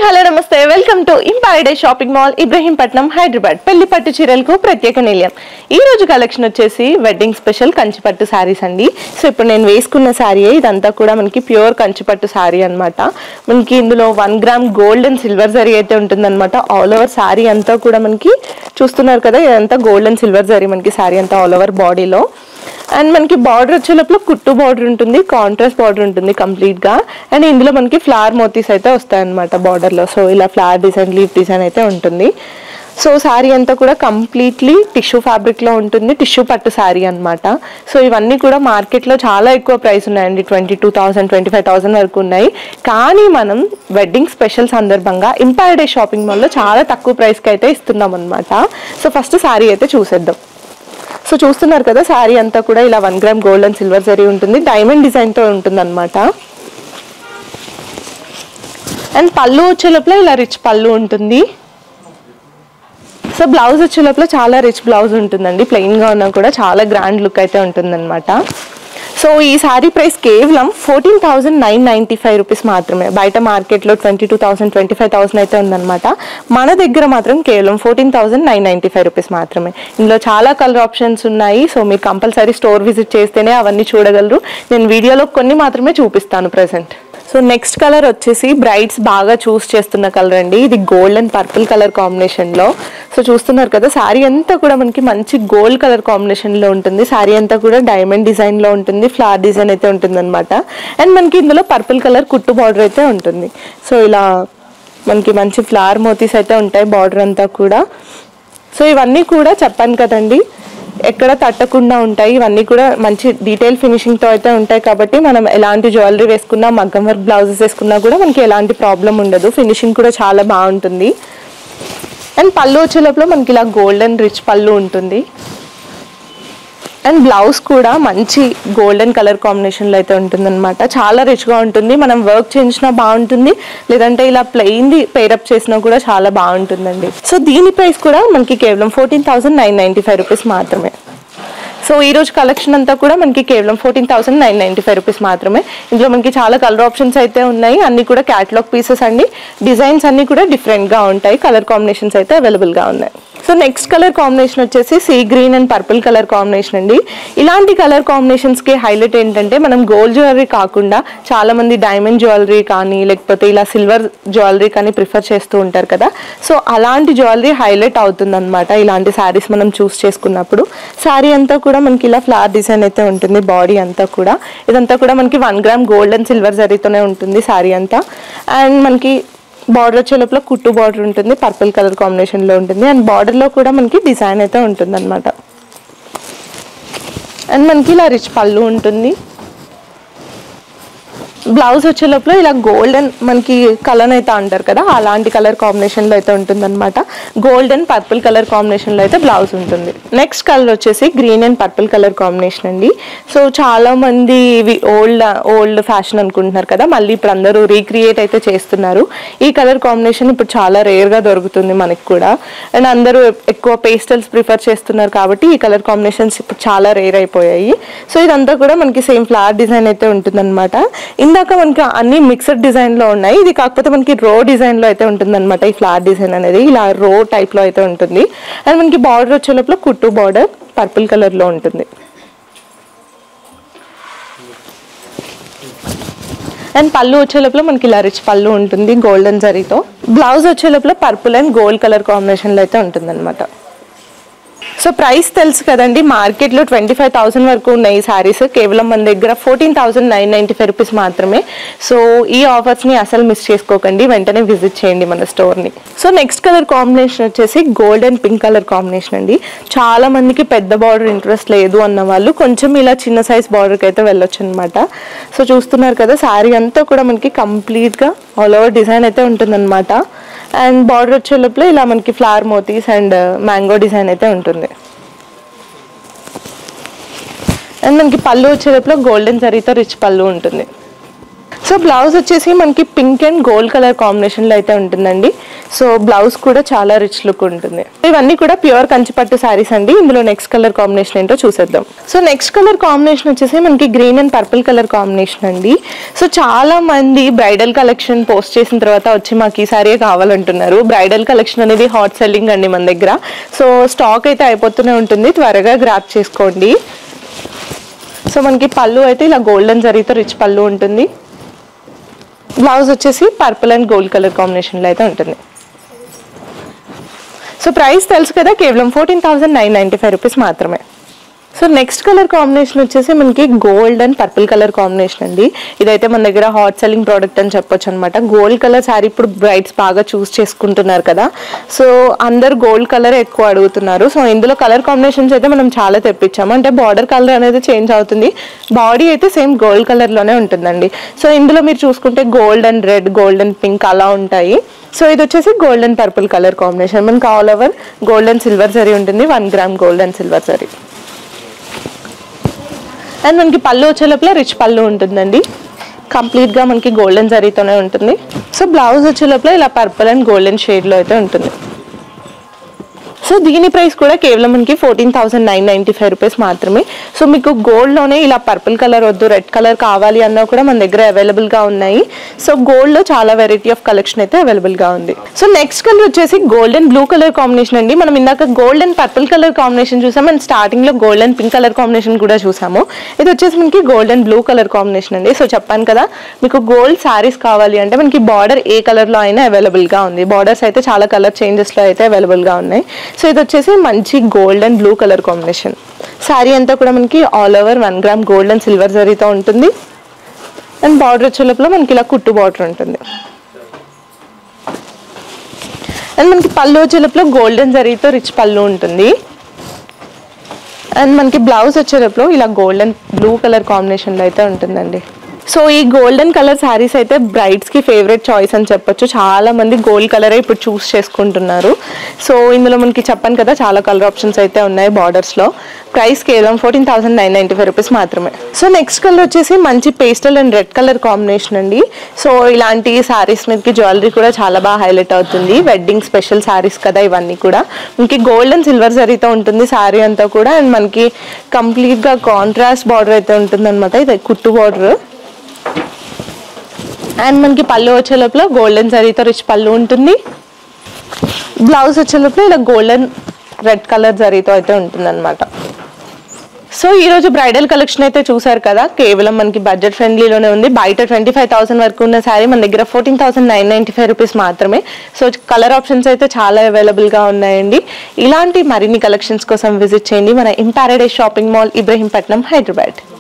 Hello నమస్తే welcome to Empire Day shopping mall Ibrahimpatnam Hyderabad పెళ్లి పట్టు చీరలకు ప్రత్యేక నిలయం. ఈ రోజు కలెక్షన్ వచ్చేసి వెడ్డింగ్ స్పెషల్ కంచిపట్టు సారీస్ అండి. సో ఇప్పుడు నేను వేసుకున్న సారీ ఇదంతా కూడా మనకి ప్యూర్ కంచిపట్టు సారీ అన్నమాట. మనకి ఇందులో 1 gram gold and silver zari అయితే ఉంటుందన్నమాట. ఆల్ ఓవర్ సారీ అంతా కూడా మనకి చూస్తున్నారు కదా, ఇదంతా గోల్డ్ అండ్ సిల్వర్ జరీ మనకి సారీ అంతా ఆల్ ఓవర్ బాడీలో. అండ్ మనకి బార్డర్ వచ్చే లోపల కుట్టు బార్డర్ ఉంటుంది, కాంట్రాస్ట్ బార్డర్ ఉంటుంది కంప్లీట్ గా. అండ్ ఇందులో మనకి ఫ్లవర్ మోతీస్ అయితే వస్తాయి అనమాట బార్డర్ లో. సో ఇలా ఫ్లవర్ డిజైన్, లీఫ్ డిజైన్ అయితే ఉంటుంది. సో సారీ అంతా కూడా కంప్లీట్లీ టిష్యూ ఫ్యాబ్రిక్ లో ఉంటుంది, టిష్యూ పట్టు సారీ అనమాట. సో ఇవన్నీ కూడా మార్కెట్ లో చాలా ఎక్కువ ప్రైస్ ఉన్నాయండి, 22,000 25,000 వరకు ఉన్నాయి. కానీ మనం వెడ్డింగ్ స్పెషల్ సందర్భంగా ఎంపైర్ డే షాపింగ్ మాల్ లో చాలా తక్కువ ప్రైస్ కి అయితే ఇస్తున్నాం అనమాట. సో ఫస్ట్ సారీ అయితే చూసేద్దాం. సో చూస్తున్నారు కదా, శారీ అంతా కూడా ఇలా 1 gram gold and silver zari ఉంటుంది, డైమండ్ డిజైన్ తో ఉంటుంది అనమాట. అండ్ పళ్ళు వచ్చే లోపల ఇలా రిచ్ పళ్ళు ఉంటుంది. సో బ్లౌజ్ వచ్చే లోపల చాలా రిచ్ బ్లౌజ్ ఉంటుందండి, ప్లెయిన్ గా ఉన్నా కూడా చాలా గ్రాండ్ లుక్ అయితే ఉంటుంది అనమాట. సో ఈ సారీ ప్రైస్ కేవలం 14,995 రూపీస్ మాత్రమే. బయట మార్కెట్లో 22,000 25,000 అయితే ఉందన్నమాట. మన దగ్గర మాత్రం కేవలం 14,995 రూపీస్ మాత్రమే. ఇందులో చాలా కలర్ ఆప్షన్స్ ఉన్నాయి. సో మీరు కంపల్సరీ స్టోర్ విజిట్ చేస్తేనే అవన్నీ చూడగలరు. నేను వీడియోలో కొన్ని మాత్రమే చూపిస్తాను ప్రెసెంట్. సో నెక్స్ట్ కలర్ వచ్చేసి బ్రైడ్స్ బాగా చూస్ చేస్తున్న కలర్ అండి. ఇది gold and purple colour combination లో. సో చూస్తున్నారు కదా, శారీ అంతా కూడా మనకి మంచి గోల్డ్ కలర్ కాంబినేషన్ లో ఉంటుంది. శారీ అంతా కూడా డైమండ్ డిజైన్ లో ఉంటుంది, ఫ్లవర్ డిజైన్ అయితే ఉంటుంది అనమాట. అండ్ మనకి ఇందులో పర్పుల్ కలర్ కుట్టు బార్డర్ అయితే ఉంటుంది. సో ఇలా మనకి మంచి ఫ్లవర్ మోతీస్ అయితే ఉంటాయి బార్డర్ అంతా కూడా. సో ఇవన్నీ కూడా చెప్పాను కదండి, ఎక్కడ తట్టకుండా ఉంటాయి. ఇవన్నీ కూడా మంచి డీటెయిల్ ఫినిషింగ్ తో అయితే ఉంటాయి కాబట్టి మనం ఎలాంటి జ్యువెలరీ వేసుకున్నా, మగ్గం వర్క్ బ్లౌజెస్ వేసుకున్నా కూడా మనకి ఎలాంటి ప్రాబ్లం ఉండదు. ఫినిషింగ్ కూడా చాలా బాగుంటుంది. అండ్ పళ్ళు వచ్చే లోపల మనకి ఇలా గోల్డెన్ రిచ్ పళ్ళు ఉంటుంది. అండ్ బ్లౌజ్ కూడా మంచి గోల్డెన్ కలర్ కాంబినేషన్లో అయితే ఉంటుంది అనమాట. చాలా రిచ్గా ఉంటుంది. మనం వర్క్ చేయించినా బాగుంటుంది, లేదంటే ఇలా ప్లెయిన్ది పేరప్ చేసినా కూడా చాలా బాగుంటుందండి. సో దీని ప్రైస్ కూడా మనకి కేవలం 14,995 రూపీస్ మాత్రమే. సో ఈ రోజు కలెక్షన్ అంతా కూడా మనకి కేవలం 14,995 రూపీస్ మాత్రమే. ఇందులో మనకి చాలా కలర్ ఆప్షన్స్ అయితే ఉన్నాయి. అన్ని కూడా క్యాటలాగ్ పీసెస్ అండి. డిజైన్స్ అన్ని కూడా డిఫరెంట్గా ఉంటాయి. కలర్ కాంబినేషన్స్ అయితే అవైలబుల్గా ఉన్నాయి. సో నెక్స్ట్ కలర్ కాంబినేషన్ వచ్చేసి sea green and purple colour combination అండి. ఇలాంటి కలర్ కాంబినేషన్స్కి హైలైట్ ఏంటంటే, మనం గోల్డ్ జ్యువెలరీ కాకుండా చాలా మంది డైమండ్ జ్యువెలరీ కానీ లేకపోతే ఇలా సిల్వర్ జ్యువెలరీ కానీ ప్రిఫర్ చేస్తూ ఉంటారు కదా. సో అలాంటి జ్యువెలరీ హైలైట్ అవుతుంది అనమాట ఇలాంటి శారీస్ మనం చూస్ చేసుకున్నప్పుడు. శారీ అంతా కూడా మనకి ఇలా ఫ్లవర్ డిజైన్ అయితే ఉంటుంది బాడీ అంతా కూడా. ఇదంతా కూడా మనకి 1 గ్రామ్ గోల్డ్ అండ్ సిల్వర్ జరీతోనే ఉంటుంది శారీ అంతా. అండ్ మనకి బార్డర్ వచ్చే లోపల కుట్టు బార్డర్ ఉంటుంది, పర్పుల్ కలర్ కాంబినేషన్ లో ఉంటుంది. అండ్ బార్డర్ లో కూడా మనకి డిజైన్ అయితే ఉంటుంది అనమాట. అండ్ మనకి ఇలా రిచ్ పళ్ళు ఉంటుంది. బ్లౌజ్ వచ్చే లోపల ఇలా గోల్డెన్ మనకి కలర్ అయితే అంటారు కదా, అలాంటి కలర్ కాంబినేషన్ లో అయితే ఉంటుంది అనమాట. Gold and purple colour combination లో అయితే బ్లౌజ్ ఉంటుంది. నెక్స్ట్ కలర్ వచ్చేసి green and purple colour combination అండి. సో చాలా మంది ఇవి ఓల్డ్ ఫ్యాషన్ అనుకుంటున్నారు కదా, మళ్ళీ ఇప్పుడు అందరూ రీక్రియేట్ అయితే చేస్తున్నారు. ఈ కలర్ కాంబినేషన్ ఇప్పుడు చాలా రేర్ గా దొరుకుతుంది మనకి కూడా. అండ్ అందరూ ఎక్కువ పేస్టల్స్ ప్రిఫర్ చేస్తున్నారు కాబట్టి ఈ కలర్ కాంబినేషన్స్ ఇప్పుడు చాలా రేర్ అయిపోయాయి. సో ఇదంతా కూడా మనకి సేమ్ ఫ్లవర్ డిజైన్ అయితే ఉంటుంది అనమాట. ఇందాక మనకి అన్ని మిక్స్డ్ డిజైన్ లో ఉన్నాయి, ఇది కాకపోతే మనకి రో డిజైన్ లో అయితే ఉంటుంది అనమాట. ఈ ఫ్లవర్ డిజైన్ అనేది ఇలా రో టైప్ లో అయితే ఉంటుంది. అండ్ మనకి బార్డర్ వచ్చే లోపల కుట్టు బార్డర్ పర్పుల్ కలర్ లో ఉంటుంది. అండ్ పళ్ళు వచ్చే లోపల మనకి ఇలా రిచ్ పళ్ళు ఉంటుంది గోల్డెన్ జరీతో. బ్లౌజ్ వచ్చే లోపల purple and gold colour combination లో అయితే ఉంటుంది అనమాట. సో ప్రైస్ తెలుసు కదండి, మార్కెట్లో 25,000 వరకు ఉన్నాయి ఈ శారీస్. కేవలం మన దగ్గర 14,995 రూపీస్ మాత్రమే. సో ఈ ఆఫర్స్ని అసలు మిస్ చేసుకోకండి, వెంటనే విజిట్ చేయండి మన స్టోర్ని. సో నెక్స్ట్ కలర్ కాంబినేషన్ వచ్చేసి gold and pink colour combination అండి. చాలా మందికి పెద్ద బార్డర్ ఇంట్రెస్ట్ లేదు అన్న వాళ్ళు కొంచెం ఇలా చిన్న సైజ్ బార్డర్కి అయితే వెళ్ళొచ్చు అనమాట. సో చూస్తున్నారు కదా, శారీ అంతా కూడా మనకి కంప్లీట్గా ఆల్ ఓవర్ డిజైన్ అయితే ఉంటుందన్నమాట. అండ్ బార్డర్ వచ్చే లోపల ఇలా మనకి ఫ్లవర్ మోతీస్ అండ్ మ్యాంగో డిజైన్ అయితే ఉంటుంది. అండ్ మనకి పళ్ళు వచ్చే లోపల గోల్డెన్ జరీతో రిచ్ పళ్ళు ఉంటుంది. సో సో బ్లౌజ్ వచ్చేసి మనకి పింక్ అండ్ గోల్డ్ కలర్ కాంబినేషన్లో అయితే ఉంటుందండి. సో బ్లౌజ్ కూడా చాలా రిచ్ లుక్ ఉంటుంది. ఇవన్నీ కూడా ప్యూర్ కంచిపట్టు శారీస్ అండి. ఇందులో నెక్స్ట్ కలర్ కాంబినేషన్ ఏంటో చూసేద్దాం. సో నెక్స్ట్ కలర్ కాంబినేషన్ వచ్చేసి మనకి green and purple colour combination అండి. సో చాలా మంది బ్రైడల్ కలెక్షన్ పోస్ట్ చేసిన తర్వాత వచ్చి మాకు ఈ శారీ కావాలంటున్నారు. బ్రైడల్ కలెక్షన్ అనేది హాట్ సెల్లింగ్ అండి మన దగ్గర. సో స్టాక్ అయితే అయిపోతూనే ఉంటుంది, త్వరగా గ్రాప్ చేసుకోండి. సో మనకి పళ్ళు అయితే ఇలా గోల్డెన్ జరీతో రిచ్ పళ్ళు ఉంటుంది. బ్లౌజ్ వచ్చేసి పర్పుల్ అండ్ గోల్డ్ కలర్ కాంబినేషన్లో అయితే ఉంటుంది. సో ప్రైస్ తెలుసు కదా, కేవలం 14,995 రూపీస్ మాత్రమే. సో నెక్స్ట్ కలర్ కాంబినేషన్ వచ్చేసి మనకి gold and purple colour combination అండి. ఇదైతే మన దగ్గర హాట్ సెల్లింగ్ ప్రోడక్ట్ అని చెప్పొచ్చు అనమాట. గోల్డ్ కలర్ శారీ ఇప్పుడు బ్రైడ్స్ బాగా చూస్ చేసుకుంటున్నారు కదా, సో అందరు గోల్డ్ కలర్ ఎక్కువ అడుగుతున్నారు. సో ఇందులో కలర్ కాంబినేషన్స్ అయితే మనం చాలా తెప్పించాము. అంటే బార్డర్ కలర్ అనేది చేంజ్ అవుతుంది, బాడీ అయితే సేమ్ గోల్డ్ కలర్లోనే ఉంటుందండి. సో ఇందులో మీరు చూసుకుంటే gold and red, gold and pink అలా ఉంటాయి. సో ఇది వచ్చేసి gold and purple colour combination. మనకి all over gold and silver zari ఉంటుంది, 1 gram gold and silver zari. And మనకి పళ్ళు వచ్చే లోపల రిచ్ పళ్ళు ఉంటుందండి. కంప్లీట్గా మనకి గోల్డెన్ జరీతోనే ఉంటుంది. సో బ్లౌజ్ వచ్చే లోపల ఇలా పర్పుల్ అండ్ గోల్డెన్ షేడ్లో అయితే ఉంటుంది. సో దీని ప్రైస్ కూడా కేవలం మనకి 14,995 రూపీస్ మాత్రమే. సో మీకు గోల్డ్లోనే ఇలా పర్పుల్ కలర్ వద్దు, రెడ్ కలర్ కావాలి అన్నా కూడా మన దగ్గర అవైలబుల్గా ఉన్నాయి. సో గోల్డ్లో చాలా వెరైటీ ఆఫ్ కలెక్షన్ అయితే అవైలబుల్గా ఉంది. సో నెక్స్ట్ కలర్ వచ్చేసి gold and blue colour combination అండి. మనం ఇందాక gold and purple colour combination చూసాము, అండ్ స్టార్టింగ్లో gold and pink colour combination కూడా చూసాము. ఇది వచ్చేసి మనకి gold and blue colour combination అండి. సో చెప్పాను కదా, మీకు గోల్డ్ శారీస్ కావాలి అంటే మనకి బార్డర్ ఏ కలర్లో అయినా అవైలబుల్గా ఉంది. బార్డర్స్ అయితే చాలా కలర్ చేంజెస్లో అయితే అవైలబుల్గా ఉన్నాయి. సో ఇది వచ్చేసి మంచి gold and blue colour combination. Sari అంతా కూడా మనకి all over 1 gram gold and silver జరీతో ఉంటుంది. అండ్ బార్డర్ వచ్చే లోపల మనకి ఇలా కుట్టు బార్డర్ ఉంటుంది. అండ్ మనకి పళ్ళు వచ్చే లోపల గోల్డెన్ జరీతో రిచ్ పళ్ళు ఉంటుంది. అండ్ మనకి బ్లౌజ్ వచ్చే లోపల ఇలా గోల్డ్ అండ్ బ్లూ కలర్ కాంబినేషన్లో అయితే ఉంటుందండి. సో ఈ గోల్డెన్ కలర్ శారీస్ అయితే బ్రైడ్స్కి ఫేవరెట్ చాయిస్ అని చెప్పొచ్చు. చాలా మంది గోల్డ్ కలరే ఇప్పుడు చూస్ చేసుకుంటున్నారు. సో ఇందులో మనకి చెప్పాను కదా, చాలా కలర్ ఆప్షన్స్ అయితే ఉన్నాయి బార్డర్స్లో. ప్రైస్ కేవలం 14,995 రూపీస్ మాత్రమే. సో నెక్స్ట్ కలర్ వచ్చేసి మంచి pastel and red colour combination అండి. సో ఇలాంటి శారీస్ మీదకి జ్యువెలరీ కూడా చాలా బాగా హైలైట్ అవుతుంది. వెడ్డింగ్ స్పెషల్ శారీస్ కదా ఇవన్నీ కూడా. మనకి గోల్డ్ అండ్ సిల్వర్ జరీతో ఉంటుంది శారీ అంతా కూడా. అండ్ మనకి కంప్లీట్గా కాంట్రాస్ట్ బార్డర్ అయితే ఉంటుంది అనమాట. ఇది కుట్టు బార్డర్. అండ్ మనకి పళ్ళు వచ్చే లోపల గోల్డెన్ జరీతో రిచ్ పళ్ళు ఉంటుంది. బ్లౌజ్ వచ్చే లోపల ఇలా గోల్డెన్ రెడ్ కలర్ జరీతో అయితే ఉంటుంది అనమాట. సో ఈరోజు బ్రైడల్ కలెక్షన్ అయితే చూసారు కదా, కేవలం మనకి బడ్జెట్ ఫ్రెండ్లీలోనే ఉంది. బయట 25,000 వరకు ఉన్న శారీ మన దగ్గర 14,995 రూపీస్ మాత్రమే. సో కలర్ ఆప్షన్స్ అయితే చాలా అవైలబుల్గా ఉన్నాయండి. ఇలాంటి మరిన్ని కలెక్షన్స్ కోసం విజిట్ చేయండి మన in paradise shopping mall, Ibrahimpatnam, Hyderabad.